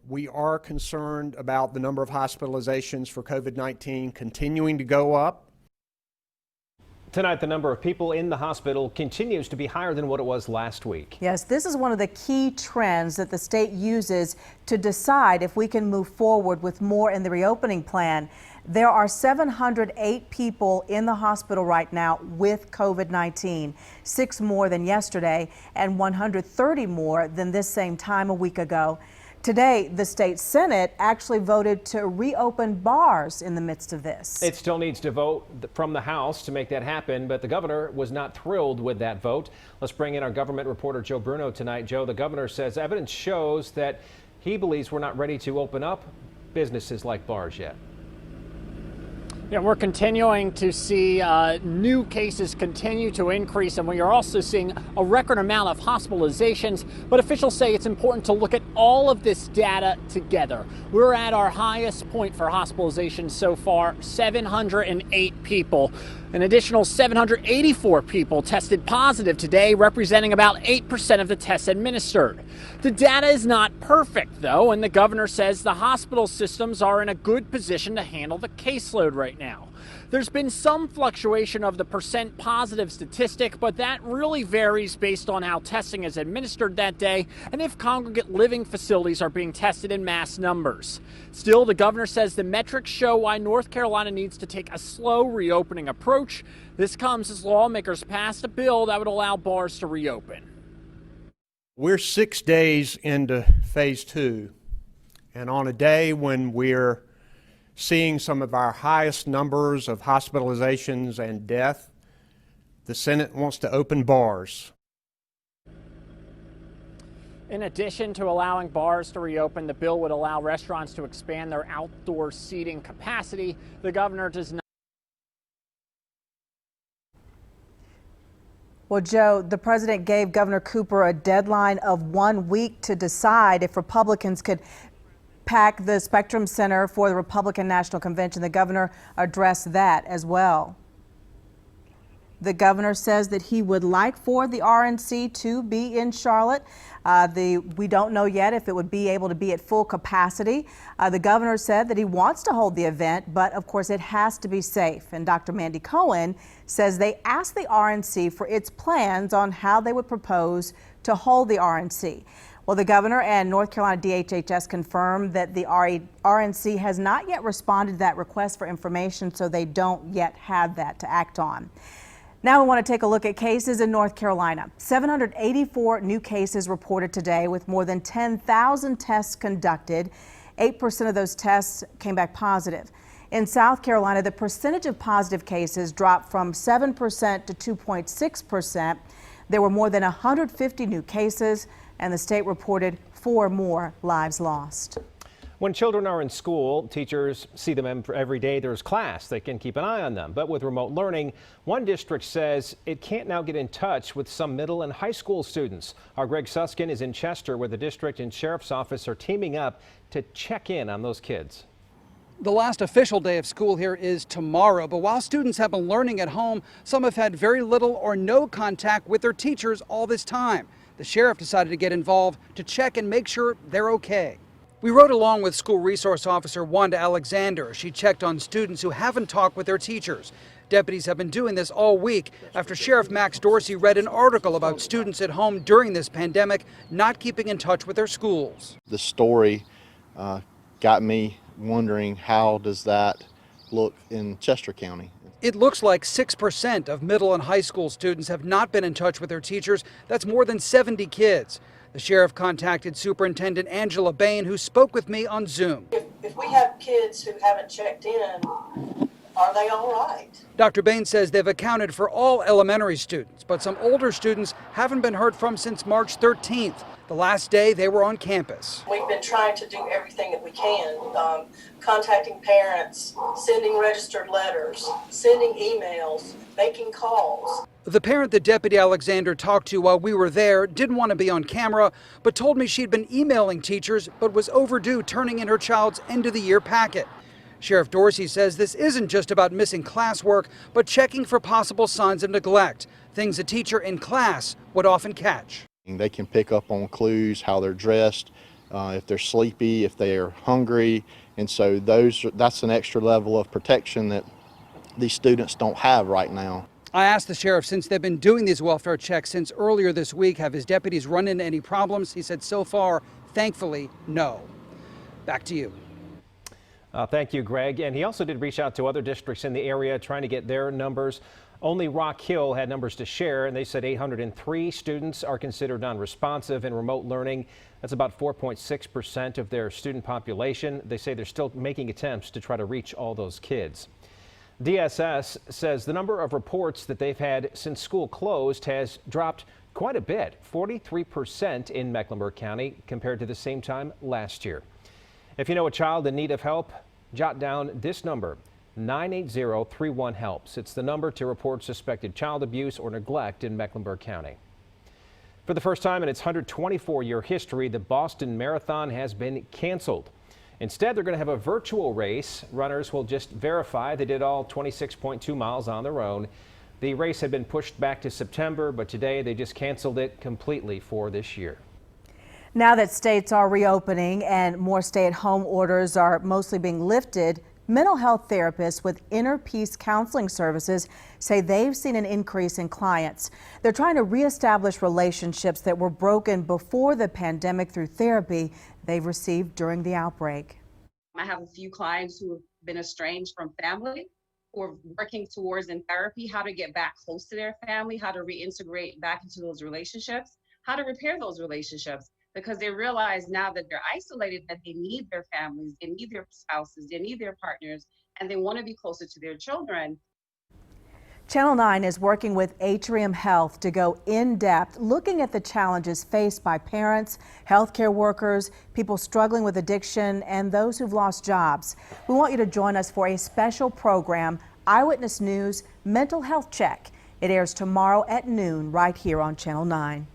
We are concerned about the number of hospitalizations for COVID-19 continuing to go up. Tonight, the number of people in the hospital continues to be higher than what it was last week. Yes, this is one of the key trends that the state uses to decide if we can move forward with more in the reopening plan. There are 708 people in the hospital right now with COVID-19, 6 more than yesterday and 130 more than this same time a week ago. Today, the state Senate actually voted to reopen bars in the midst of this. It still needs to vote from the House to make that happen, but the governor was not thrilled with that vote. Let's bring in our government reporter Joe Bruno tonight. Joe, the governor says evidence shows that he believes we're not ready to open up businesses like bars yet. Yeah, we're continuing to see new cases continue to increase, and we are also seeing a record amount of hospitalizations. But officials say it's important to look at all of this data together. We're at our highest point for hospitalizations so far, 708 people. An additional 784 people tested positive today, representing about 8% of the tests administered. The data is not perfect, though, and the governor says the hospital systems are in a good position to handle the caseload right now. There's been some fluctuation of the percent positive statistic, but that really varies based on how testing is administered that day and if congregate living facilities are being tested in mass numbers. Still, the governor says the metrics show why North Carolina needs to take a slow reopening approach. This comes as lawmakers passed a bill that would allow bars to reopen. We're 6 days into phase 2, and on a day when we're seeing some of our highest numbers of hospitalizations and death, the Senate wants to open bars. In addition to allowing bars to reopen, the bill would allow restaurants to expand their outdoor seating capacity. The governor does not. Well, Joe, the president gave Governor Cooper a deadline of 1 week to decide if Republicans could pack the Spectrum Center for the Republican National Convention. The governor addressed that as well. The governor says that he would like for the RNC to be in Charlotte. We don't know yet if it would be able to be at full capacity. The governor said that he wants to hold the event, but of course it has to be safe. And Dr. Mandy Cohen says they asked the RNC for its plans on how they would propose to hold the RNC. Well, the governor and North Carolina DHHS confirmed that the RNC has not yet responded to that request for information, so they don't yet have that to act on. Now we want to take a look at cases in North Carolina. 784 new cases reported today with more than 10,000 tests conducted. 8% of those tests came back positive. In South Carolina, the percentage of positive cases dropped from 7% to 2.6%. There were more than 150 new cases, and the state reported 4 more lives lost. When children are in school, teachers see them every day there's class. They can keep an eye on them. But with remote learning, one district says it can't now get in touch with some middle and high school students. Our Greg Suskin is in Chester, where the district and sheriff's office are teaming up to check in on those kids. The last official day of school here is tomorrow, but while students have been learning at home, some have had very little or no contact with their teachers all this time. The sheriff decided to get involved to check and make sure they're okay. We rode along with school resource officer Wanda Alexander. She checked on students who haven't talked with their teachers. Deputies have been doing this all week after Sheriff Max Dorsey read an article about students at home during this pandemic not keeping in touch with their schools. The story got me wondering, how does that look in Chester County? It looks like 6% of middle and high school students have not been in touch with their teachers. That's more than 70 kids. The sheriff contacted Superintendent Angela Bain, who spoke with me on Zoom. If we have kids who haven't checked in, are they all right? Dr. Bain says they've accounted for all elementary students, but some older students haven't been heard from since March 13th, the last day they were on campus. We've been trying to do everything that we can, contacting parents, sending registered letters, sending emails, making calls. The parent that Deputy Alexander talked to while we were there didn't want to be on camera, but told me she'd been emailing teachers but was overdue turning in her child's end-of-the-year packet. Sheriff Dorsey says this isn't just about missing classwork, but checking for possible signs of neglect, things a teacher in class would often catch. They can pick up on clues, how they're dressed, if they're sleepy, if they're hungry. And so that's an extra level of protection that these students don't have right now. I asked the sheriff, since they've been doing these welfare checks since earlier this week, have his deputies run into any problems? He said so far, thankfully, no. Back to you. Thank you, Greg. And he also did reach out to other districts in the area trying to get their numbers. Only Rock Hill had numbers to share, and they said 803 students are considered non-responsive in remote learning. That's about 4.6% of their student population. They say they're still making attempts to try to reach all those kids. DSS says the number of reports that they've had since school closed has dropped quite a bit, 43% in Mecklenburg County compared to the same time last year. If you know a child in need of help, jot down this number, 980-31-HELPS. It's the number to report suspected child abuse or neglect in Mecklenburg County. For the first time in its 124-year history, the Boston Marathon has been canceled. Instead, they're going to have a virtual race. Runners will just verify they did all 26.2 miles on their own. The race had been pushed back to September, but today they just canceled it completely for this year. Now that states are reopening and more stay-at-home orders are mostly being lifted, mental health therapists with Inner Peace Counseling Services say they've seen an increase in clients. They're trying to reestablish relationships that were broken before the pandemic through therapy they've received during the outbreak. I have a few clients who have been estranged from family, who are working towards in therapy how to get back close to their family, how to reintegrate back into those relationships, how to repair those relationships, because they realize now that they're isolated that they need their families, they need their spouses, they need their partners, and they want to be closer to their children. Channel 9 is working with Atrium Health to go in depth, looking at the challenges faced by parents, healthcare workers, people struggling with addiction, and those who've lost jobs. We want you to join us for a special program, Eyewitness News Mental Health Check. It airs tomorrow at noon right here on Channel 9.